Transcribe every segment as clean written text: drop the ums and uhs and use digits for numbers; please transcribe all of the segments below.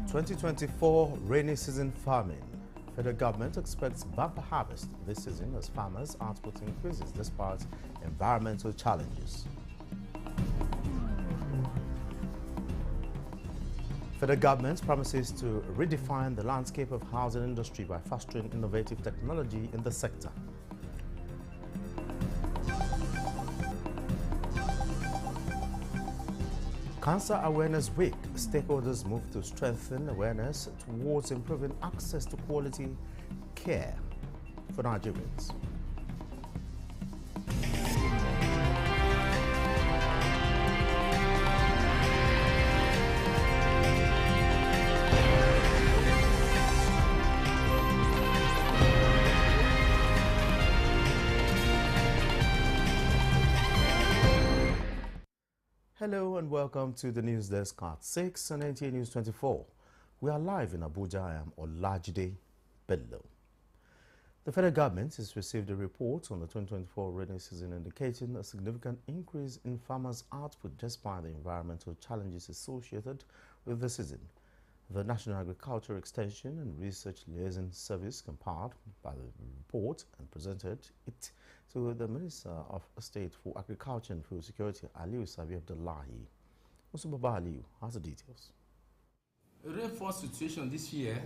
2024 rainy season farming. Federal government expects bumper harvest this season as farmers' output increases despite environmental challenges. Federal government promises to redefine the landscape of housing industry by fostering innovative technology in the sector. Cancer Awareness Week, stakeholders move to strengthen awareness towards improving access to quality care for Nigerians. Hello and welcome to the News Desk at 6 on Nta News24. We are live in Abuja. I am Olajide Bello. The federal government has received a report on the 2024 rainy season indicating a significant increase in farmers' output despite the environmental challenges associated with the season. The National Agriculture Extension and Research Liaison Service compiled by the report and presented it to the Minister of State for Agriculture and Food Security, Aliyu Sabi Abdullahi. Musubaba Aliyu has the details. Rainfall situation this year.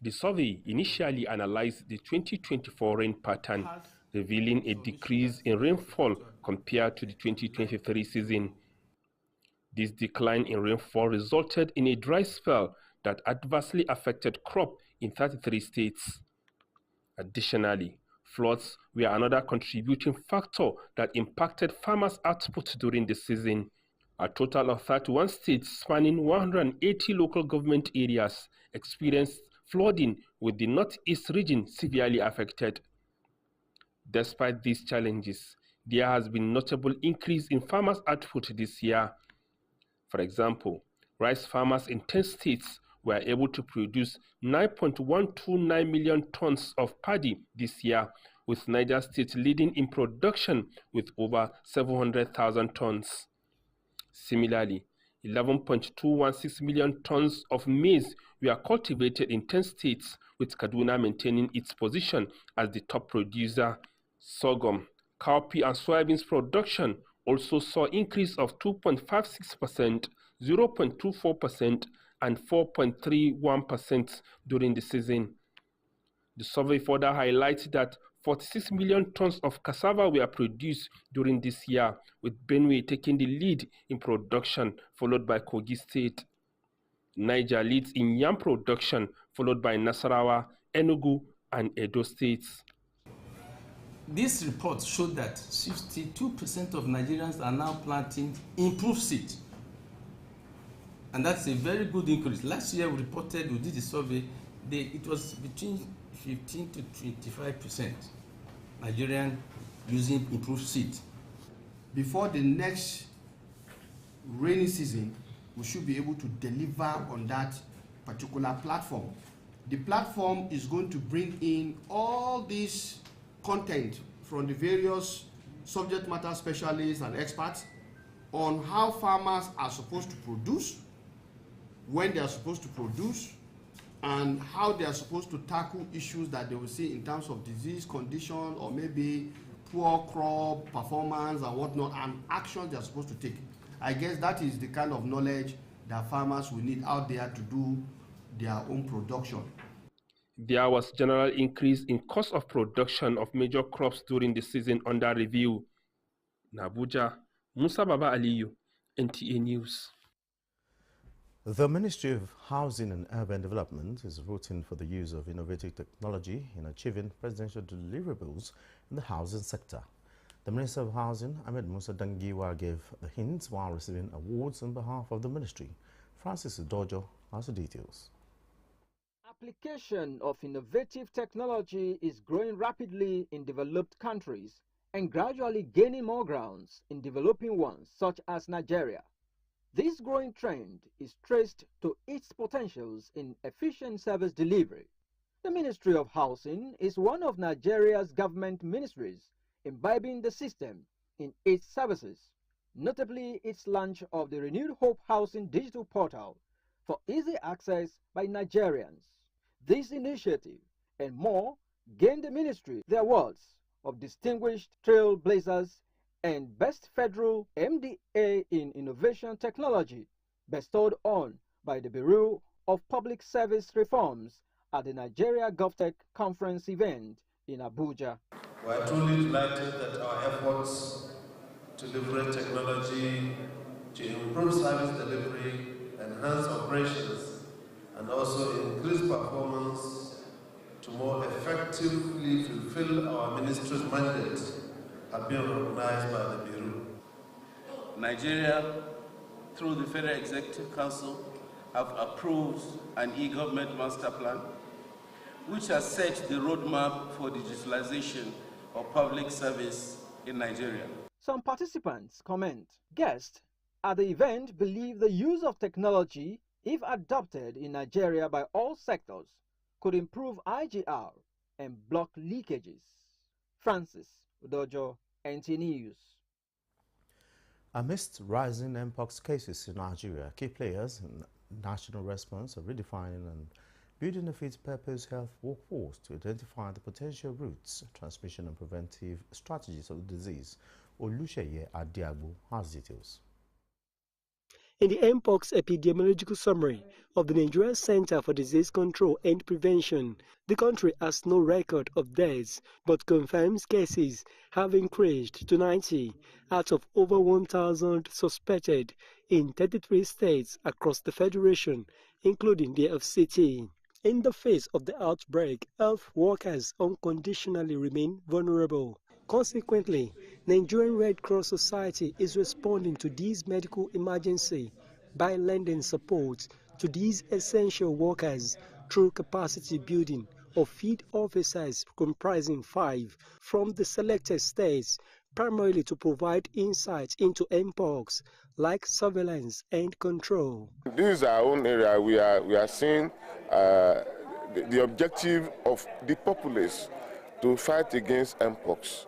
The survey initially analyzed the 2024 rain pattern, revealing a decrease in rainfall compared to the 2023 season. This decline in rainfall resulted in a dry spell that adversely affected crop in 33 states. Additionally, floods were another contributing factor that impacted farmers' output during the season. A total of 31 states spanning 180 local government areas experienced flooding, with the northeast region severely affected. Despite these challenges, there has been notable increase in farmers' output this year. For example, rice farmers in 10 states were able to produce 9.129 million tons of paddy this year, with Niger State leading in production with over 700,000 tons. Similarly, 11.216 million tons of maize were cultivated in 10 states, with Kaduna maintaining its position as the top producer. Sorghum, cowpea and soybeans production also saw increase of 2.56%, 0.24%, and 4.31% during the season. The survey further highlights that 46 million tons of cassava were produced during this year, with Benue taking the lead in production, followed by Kogi State. Niger leads in yam production, followed by Nasarawa, Enugu, and Edo states. This report showed that 62% of Nigerians are now planting improved seed. And that's a very good increase. Last year we did the survey, it was between 15 to 25% Nigerian using improved seed. Before the next rainy season, we should be able to deliver on that particular platform. The platform is going to bring in all this content from the various subject matter specialists and experts on how farmers are supposed to produce, when they are supposed to produce, and how they are supposed to tackle issues that they will see in terms of disease condition or maybe poor crop performance and whatnot, and actions they are supposed to take. I guess that is the kind of knowledge that farmers will need out there to do their own production. There was general increase in cost of production of major crops during the season under review. In Abuja, Musubaba Aliyu, Nta News. The Ministry of Housing and Urban Development is rooting for the use of innovative technology in achieving presidential deliverables in the housing sector. The Minister of Housing, Ahmed Musa Dangiwa, gave the hints while receiving awards on behalf of the ministry. Francis Dojo has the details. Application of innovative technology is growing rapidly in developed countries and gradually gaining more grounds in developing ones such as Nigeria. This growing trend is traced to its potentials in efficient service delivery. The Ministry of Housing is one of Nigeria's government ministries imbibing the system in its services, notably its launch of the Renewed Hope Housing digital portal, for easy access by Nigerians. This initiative and more gained the ministry the awards of Distinguished Trailblazers and Best Federal MDA in Innovation Technology bestowed on by the Bureau of Public Service Reforms at the Nigeria GovTech Conference event in Abuja. We are truly delighted that our efforts to leverage technology to improve service delivery, enhance operations, and also increase performance to more effectively fulfill our ministry's mandate have been recognized by the Bureau. Nigeria, through the Federal Executive Council, have approved an e-government master plan, which has set the roadmap for digitalization of public service in Nigeria. Some participants comment. Guests at the event believe the use of technology, if adopted in Nigeria by all sectors, could improve IGR and block leakages. Francis Udojo, Nta News. Amidst rising mpox cases in Nigeria, key players in national response are redefining and building a fit-purpose health workforce to identify the potential routes, transmission and preventive strategies of the disease. Olusheye Adiagbo has details. In the mpox epidemiological summary of the Nigerian Center for Disease Control and Prevention, the country has no record of deaths but confirms cases have increased to 90 out of over 1,000 suspected in 33 states across the federation, including the FCT. In the face of the outbreak, health workers unconditionally remain vulnerable. Consequently, Nigerian Red Cross Society is responding to this medical emergency by lending support to these essential workers through capacity building of field officers comprising 5 from the selected states, primarily to provide insights into mpox, like surveillance and control. This is our own area. We are seeing the objective of the populace to fight against mpox,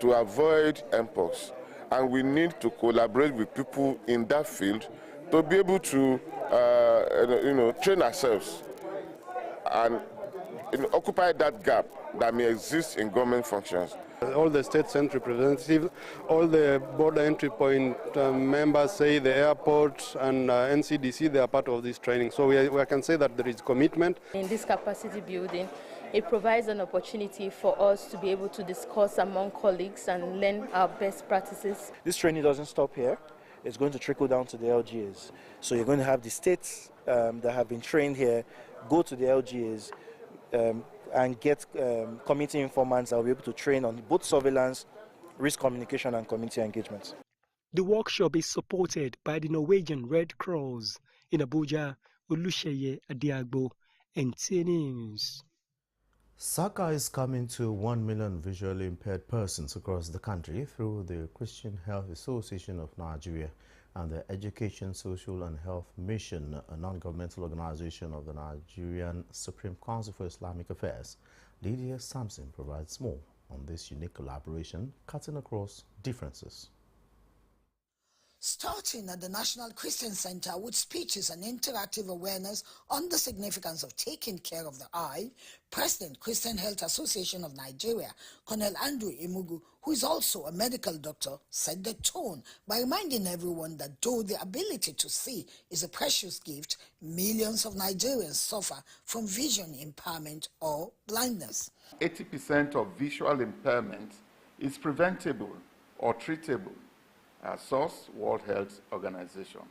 to avoid mpox, and we need to collaborate with people in that field to be able to train ourselves and occupy that gap that may exist in government functions. All the state sent representatives, all the border entry point members, say the airport and NCDC, they are part of this training. So we can say that there is commitment. In this capacity building, it provides an opportunity for us to be able to discuss among colleagues and learn our best practices. This training doesn't stop here. It's going to trickle down to the LGAs. So you're going to have the states that have been trained here go to the LGAs and get community informants that will be able to train on both surveillance, risk communication and community engagement. The workshop is supported by the Norwegian Red Cross. In Abuja, Olusheye Adiagbo, Nta News. SACA is coming to 1 million visually impaired persons across the country through the Christian Health Association of Nigeria and the Education, Social and Health Mission, a non-governmental organization of the Nigerian Supreme Council for Islamic Affairs. Lydia Sampson provides more on this unique collaboration cutting across differences. Starting at the National Christian Center with speeches and interactive awareness on the significance of taking care of the eye, President Christian Health Association of Nigeria, Colonel Andrew Imugu, who is also a medical doctor, set the tone by reminding everyone that though the ability to see is a precious gift, millions of Nigerians suffer from vision impairment or blindness. 80% of visual impairment is preventable or treatable. Source, World Health Organization.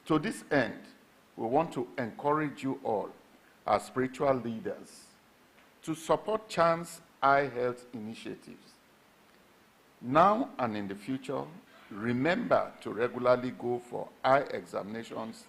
To this end, we want to encourage you all, as spiritual leaders, to support Chance Eye Health initiatives. Now and in the future, remember to regularly go for eye examinations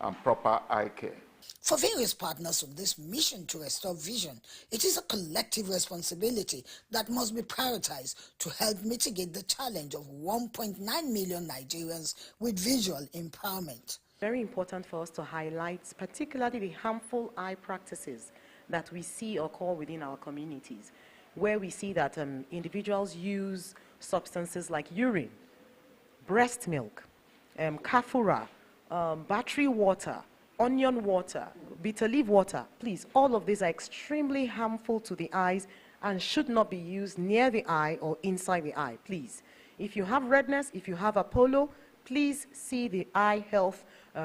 and proper eye care. For various partners on this mission to restore vision, it is a collective responsibility that must be prioritized to help mitigate the challenge of 1.9 million Nigerians with visual impairment. Very important for us to highlight particularly the harmful eye practices that we see occur within our communities, where we see that individuals use substances like urine, breast milk, kafura, battery water, onion water, bitter leaf water, please, all of these are extremely harmful to the eyes and should not be used near the eye or inside the eye, please. If you have redness, if you have Apollo, please see the eye health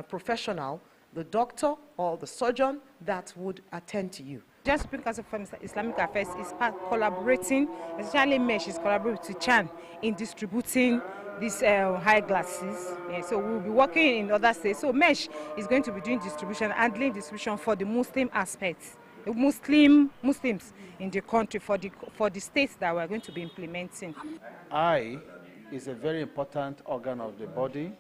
professional, the doctor or the surgeon that would attend to you. Just because of Islamic Affairs is collaborating, especially MESH is collaborating with Chan in distributing these high glasses. Yeah, so we'll be working in other states. So MESH is going to be doing distribution, handling distribution for the Muslim aspects, Muslims in the country, for the states that we're going to be implementing. Eye is a very important organ of the body,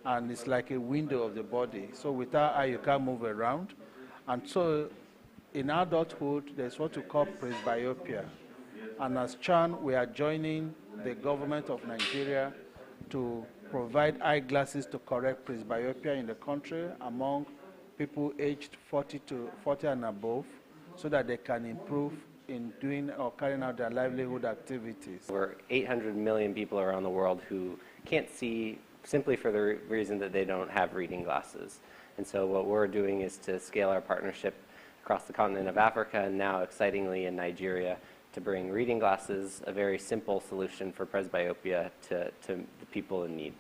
and it's like a window of the body. So without eye, you can't move around. And so in adulthood, there's what we call presbyopia. And as Chan, we are joining the government of Nigeria to provide eyeglasses to correct presbyopia in the country among people aged 40 and above, so that they can improve in doing or carrying out their livelihood activities. Over 800 million people around the world who can't see simply for the reason that they don't have reading glasses. And so what we're doing is to scale our partnership across the continent of Africa, and now excitingly in Nigeria, to bring reading glasses, a very simple solution for presbyopia, to the people in need.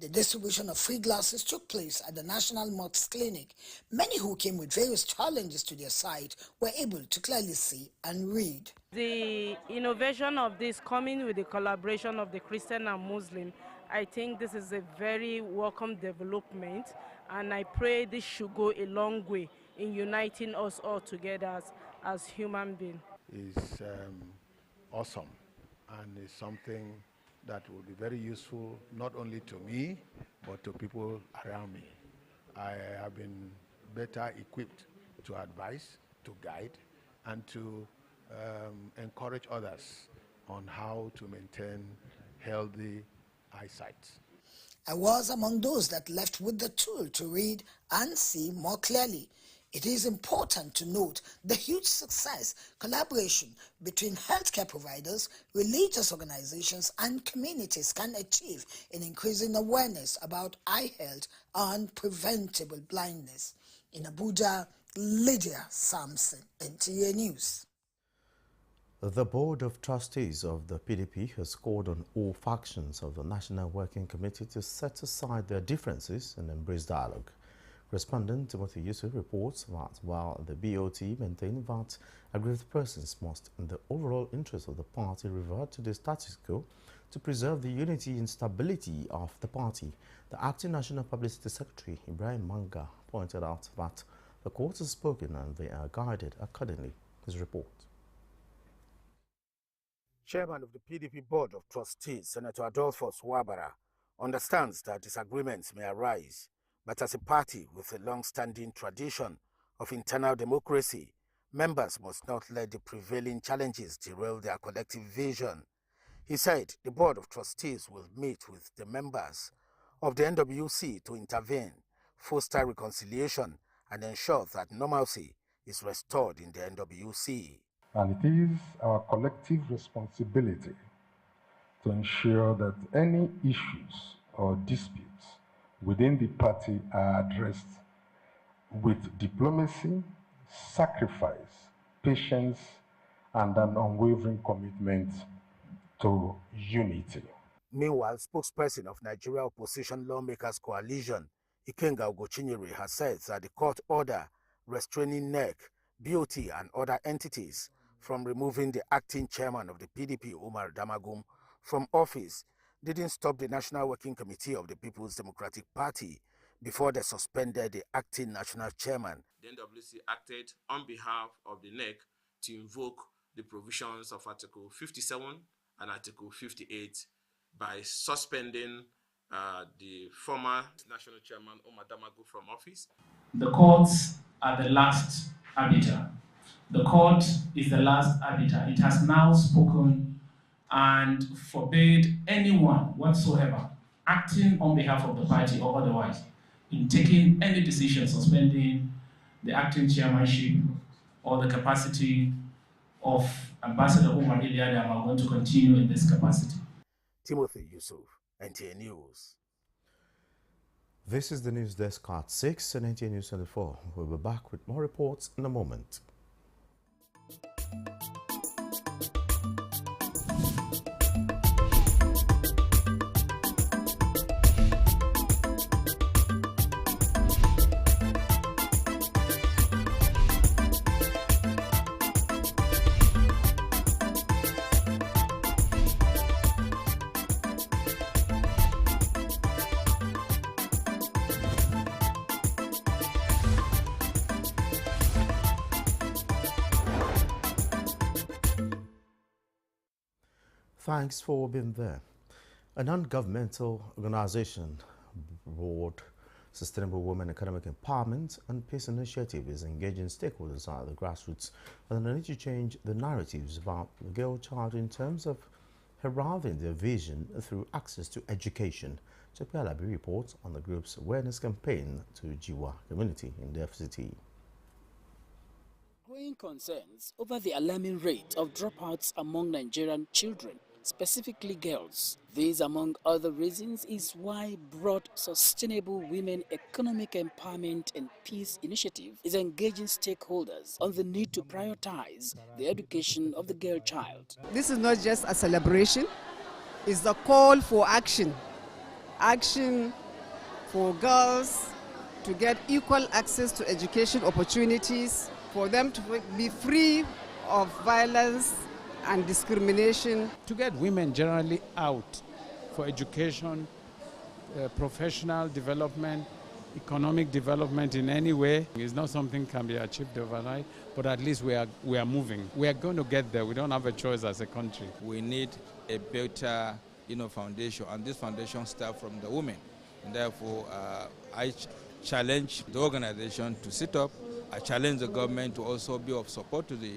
The distribution of free glasses took place at the National Mox Clinic. Many who came with various challenges to their sight were able to clearly see and read. The innovation of this, coming with the collaboration of the Christian and Muslim, I think this is a very welcome development, and I pray this should go a long way in uniting us all together as human beings. It's awesome, and it's something that will be very useful not only to me, but to people around me. I have been better equipped to advise, to guide, and to encourage others on how to maintain healthy eyesight. I was among those that left with the tool to read and see more clearly. It is important to note the huge success collaboration between healthcare providers, religious organizations, and communities can achieve in increasing awareness about eye health and preventable blindness. In Abuja, Lydia Sampson, Nta News. The Board of Trustees of the PDP has called on all factions of the National Working Committee to set aside their differences and embrace dialogue. Correspondent Timothy Yusuf reports that while the BOT maintained that aggrieved persons must, in the overall interest of the party, revert to the status quo to preserve the unity and stability of the party, the acting National Publicity Secretary, Ibrahim Manga, pointed out that the court has spoken and they are guided accordingly. His report. Chairman of the PDP Board of Trustees, Senator Adolphus Wabara, understands that disagreements may arise, but as a party with a long-standing tradition of internal democracy, members must not let the prevailing challenges derail their collective vision. He said the Board of Trustees will meet with the members of the NWC to intervene, foster reconciliation, and ensure that normalcy is restored in the NWC. And it is our collective responsibility to ensure that any issues or disputes within the party are addressed with diplomacy, sacrifice, patience, and an unwavering commitment to unity. Meanwhile, spokesperson of Nigeria Opposition Lawmakers Coalition, Ikenga Ugochinyere, has said that the court order restraining NEC, BOT, and other entities from removing the acting chairman of the PDP, Umar Damagum, from office didn't stop the National Working Committee of the People's Democratic Party before they suspended the acting national chairman. The NWC acted on behalf of the NEC to invoke the provisions of Article 57 and Article 58 by suspending the former national chairman, Umar Damagum, from office. The courts are the last arbiter. The court is the last arbiter. It has now spoken and forbade anyone whatsoever acting on behalf of the party or otherwise in taking any decision suspending the acting chairmanship or the capacity of Ambassador Umar Iliadam are going to continue in this capacity. Timothy Yusuf, Nta News. This is the News Desk at 6 and Nta News24. We'll be back with more reports in a moment. Thanks for being there. A non-governmental organization, Board Sustainable Women Economic Empowerment and Peace Initiative, is engaging stakeholders at the grassroots on the need to change the narratives about the girl child in terms of heralding their vision through access to education. Sophia Labi reports on the group's awareness campaign to Jiwa community in the FCT. Growing concerns over the alarming rate of dropouts among Nigerian children, specifically girls. This, among other reasons, is why Broad Sustainable Women Economic Empowerment and Peace Initiative is engaging stakeholders on the need to prioritize the education of the girl child. This is not just a celebration, it's a call for action. Action for girls to get equal access to education opportunities, for them to be free of violence and discrimination. To get women generally out for education, professional development, economic development in any way is not something can be achieved overnight, but at least we are moving. We are going to get there. We don't have a choice as a country. We need a better foundation, and this foundation starts from the women. And therefore, I challenge the organization to sit up. I challenge the government to also be of support to the,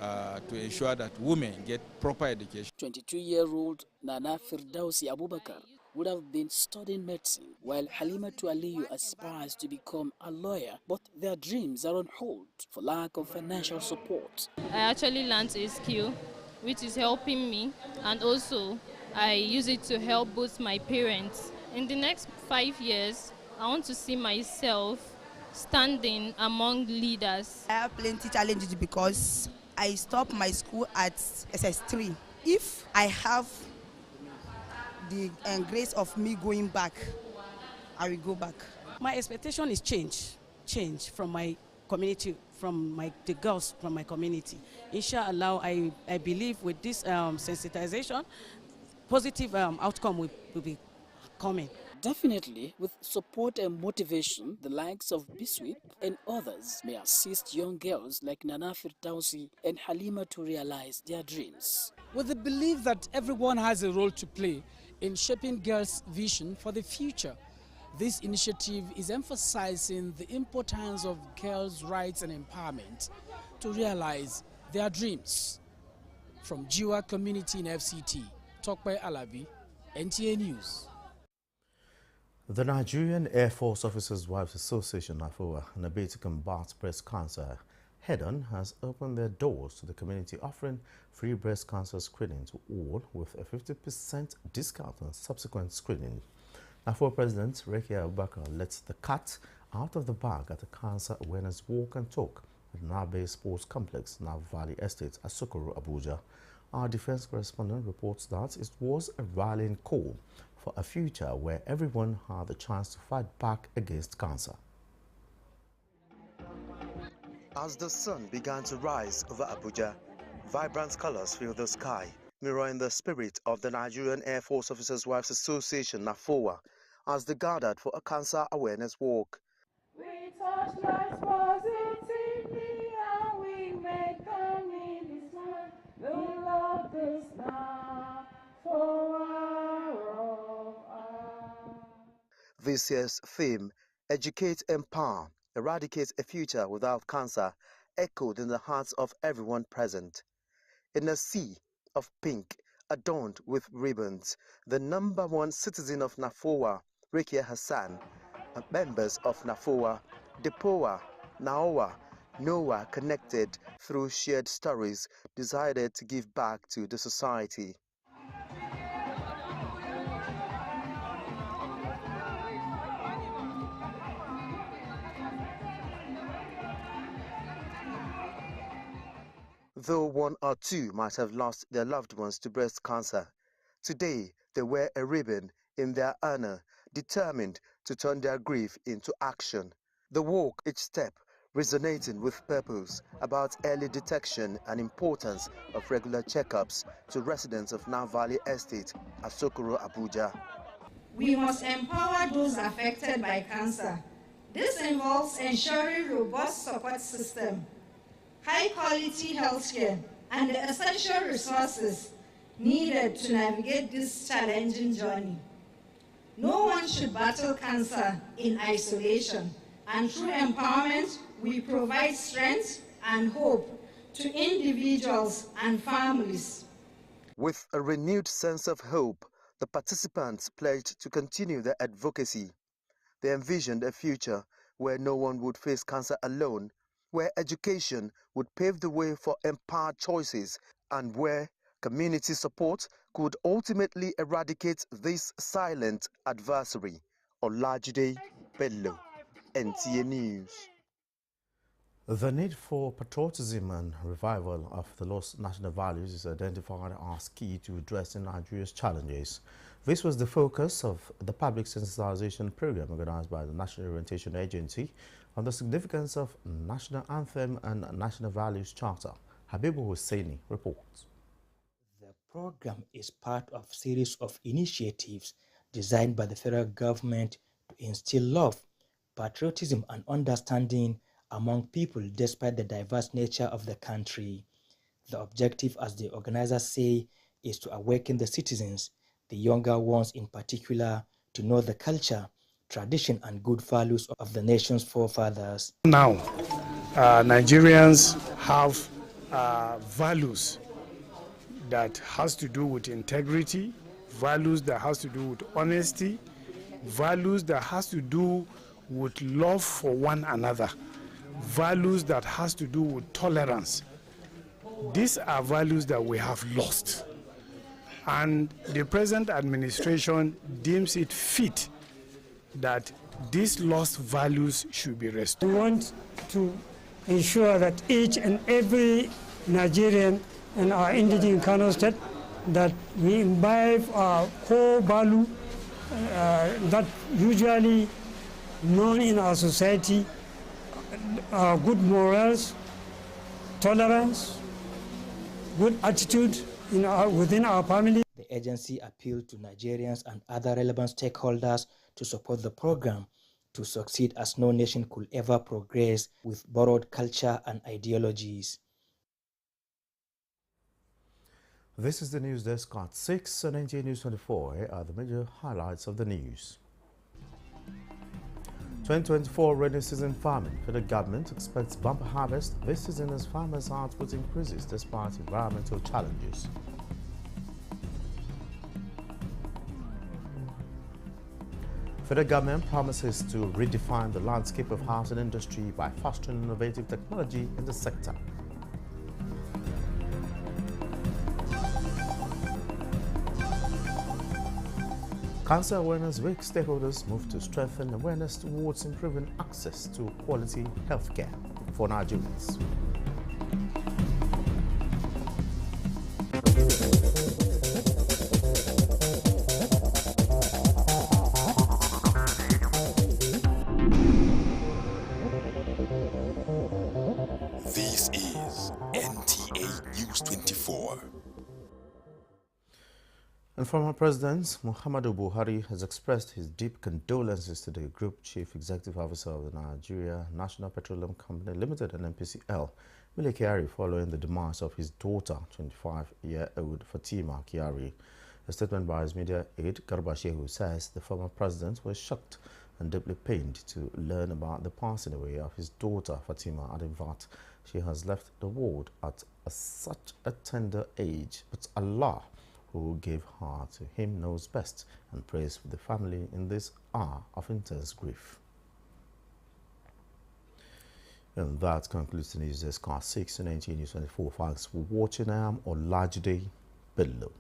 to ensure that women get proper education. 22-year-old Nana Firdausi Abubakar would have been studying medicine, while Halimatu Aliyu aspires to become a lawyer, but their dreams are on hold for lack of financial support. I actually learned a skill which is helping me, and also I use it to help both my parents. In the next 5 years, I want to see myself standing among leaders. I have plenty challenges because I stopped my school at SS3. If I have the grace of me going back, I will go back. My expectation is change from my community, from the girls from my community. Inshallah, I believe with this sensitization, positive outcome will be coming. Definitely, with support and motivation, the likes of Bisweep and others may assist young girls like Nana Firdausi and Halima to realize their dreams. With the belief that everyone has a role to play in shaping girls' vision for the future, this initiative is emphasizing the importance of girls' rights and empowerment to realize their dreams. From Jiwa Community in FCT, Tokpe Alabi, Nta News. The Nigerian Air Force Officers' Wives Association, NAFOA, in a bid to combat breast cancer head-on, has opened their doors to the community, offering free breast cancer screening to all with a 50% discount on subsequent screening. NAFOA President Rekia Abubakar let the cat out of the bag at the Cancer Awareness Walk and Talk at Nabe Sports Complex, Nav Valley Estate, Asokoro, Abuja. Our defense correspondent reports that it was a rallying call for a future where everyone had the chance to fight back against cancer. As the sun began to rise over Abuja, vibrant colors filled the sky, mirroring the spirit of the Nigerian Air Force Officers' Wives Association, NAFOA, as they gathered for a cancer awareness walk. We touch lives positively and we make them in this land. We love this land for This year's theme, Educate, Empower, Eradicate a Future Without Cancer, echoed in the hearts of everyone present. In a sea of pink, adorned with ribbons, the #1 citizen of NAFOA, Rekia Hassan, and members of NAFOA, DEPOA, NAOA, NOAA connected through shared stories, decided to give back to the society. Though one or two might have lost their loved ones to breast cancer, today they wear a ribbon in their honor, determined to turn their grief into action. They walk each step resonating with purpose about early detection and importance of regular checkups to residents of Nta Valley Estate at Sokoro, Abuja. We must empower those affected by cancer. This involves ensuring robust support system, high-quality healthcare, and the essential resources needed to navigate this challenging journey. No one should battle cancer in isolation, and through empowerment, we provide strength and hope to individuals and families. With a renewed sense of hope, the participants pledged to continue their advocacy. They envisioned a future where no one would face cancer alone, where education would pave the way for empowered choices, and where community support could ultimately eradicate this silent adversary. Olajide Bello, Nta News. The need for patriotism and revival of the lost national values is identified as key to addressing Nigeria's challenges. This was the focus of the public sensitization program organized by the National Orientation Agency on the significance of National Anthem and National Values Charter. Habibu Hussaini reports. The program is part of a series of initiatives designed by the federal government to instill love, patriotism, and understanding among people despite the diverse nature of the country. The objective, as the organizers say, is to awaken the citizens, the younger ones in particular, to know the culture, tradition, and good values of the nation's forefathers. Now, Nigerians have values that has to do with integrity, values that has to do with honesty, values that has to do with love for one another, values that has to do with tolerance. These are values that we have lost, and the present administration deems it fit that these lost values should be restored. We want to ensure that each and every Nigerian and our indigenous Kano State, that we imbibe our core value that usually known in our society, good morals, tolerance, good attitude within our family. The agency appealed to Nigerians and other relevant stakeholders to support the program to succeed, as no nation could ever progress with borrowed culture and ideologies. This is the News Desk at 6 on Nta News24. Here are the major highlights of the news. 2024 rainy season farming. Federal government expects bumper harvest this season as farmers' output increases despite environmental challenges. Federal government promises to redefine the landscape of housing industry by fostering innovative technology in the sector. Cancer Awareness Week stakeholders move to strengthen awareness towards improving access to quality healthcare for Nigerians. This is Nta News24. And former President Muhammadu Buhari has expressed his deep condolences to the Group Chief Executive Officer of the Nigeria National Petroleum Company Limited and NPCL, Mele Kyari, following the demise of his daughter, 25-year-old Fatima Kyari. A statement by his media aide, Garba Shehu, says the former president was shocked and deeply pained to learn about the passing away of his daughter, Fatima, adding that she has left the world at such a tender age, but Allah, who gave her to him, knows best, and prays for the family in this hour of intense grief. And that concludes the News Desk at 6 on Nta News24. Thanks for watching. I am Olajide Bello.